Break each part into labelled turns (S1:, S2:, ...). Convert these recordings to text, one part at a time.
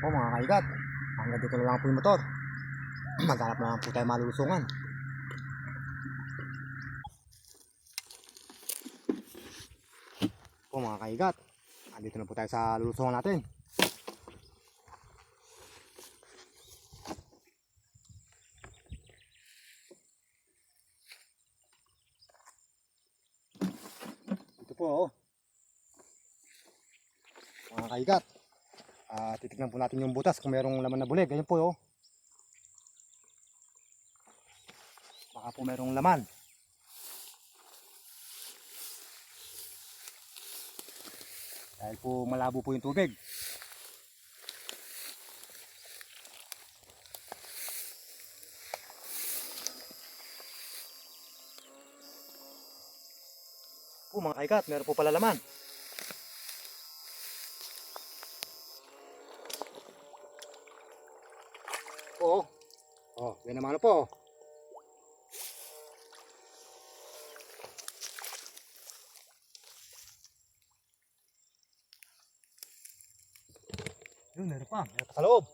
S1: Po mga kaigat, hanggang dito na lang po yung motor. Maghanap na lang po tayo malulusungan. Po mga kaigat, andito na po tayo sa lulusungan natin. Ito po mga kaigat. Titignan po natin yung butas kung mayroong laman na bulig. Ganyan po baka po mayroong laman. Dahil po malabo po yung tubig. Po mga kaigat, meron po pala laman. Yan naman po. Yun, meron pa sa loob.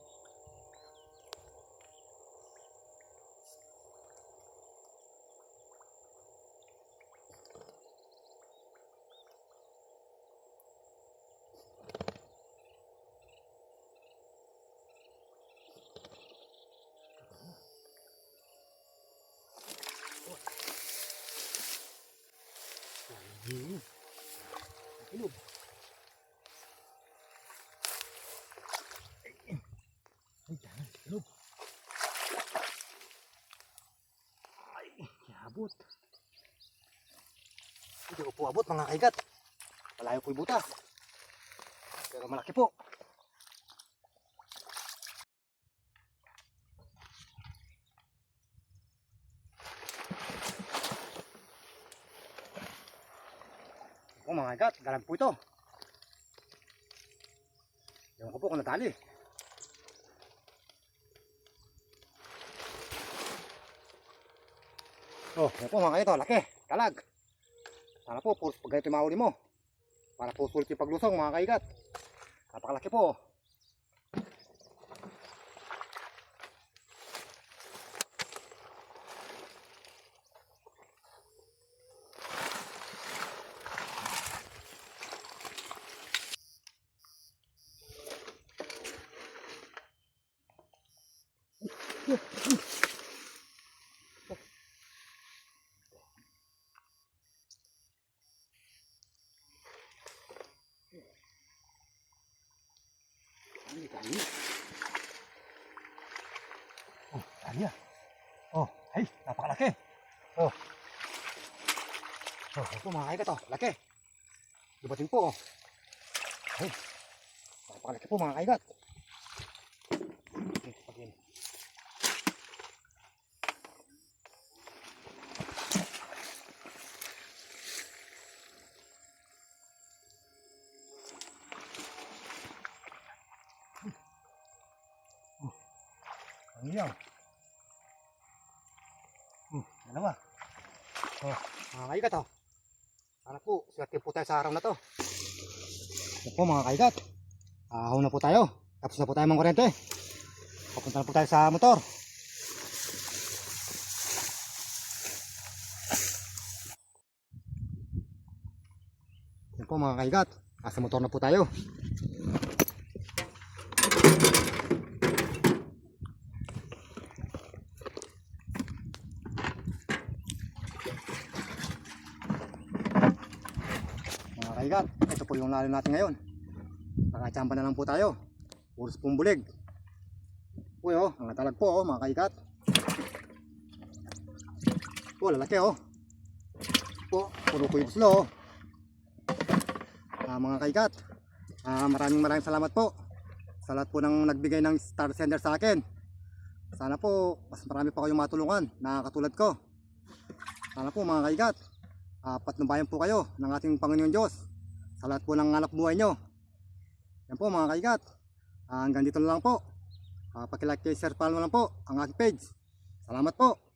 S1: Ilog. Ay, dyan. Ilog. Ay, abot. Hindi ko po abot mga kaigat. Malayo po yung butas. Pero malaki po. Oh mga kaigat, galag po ito. Ewan ko po kung natali. Yan po mga kaigat, laki, galag. Sana po, pag ganito yung mahuli mo. Para po sulit yung paglusong mga kaigat. Napakalaki po. Dali. Dali ah. Ay, napakalaki. Ito mga kaigat laki. Dumating po Ay, napakalaki po mga kaigat. Ang iyaw. Dalawa. Mga kaigat Sana po, swerte po tayo sa araw na to. Ito po mga kaigat. Ahon na po tayo. Tapos na po tayo mga kuryente. Papunta na po tayo sa motor. Ito po mga kaigat. Sa motor na po tayo. Kaigat, ito po yung lalo natin ngayon. Nakachamba na lang po tayo. Puros pong bulig. Mga talag po mga kaigat. Lalaki puro po yung slow. Mga kaigat, maraming salamat po sa lahat po ng nagbigay ng star sender sa akin. Sana po mas marami pa kayong matulungan na katulad ko. Sana po mga kaigat, patnubayan po kayo ng ating Panginoon Diyos sa lahat po ng anak buhay nyo. Yan po mga kaigat, hanggang dito na lang po. Pakilike kay Sir Palmo lang po ang aking page. Salamat po.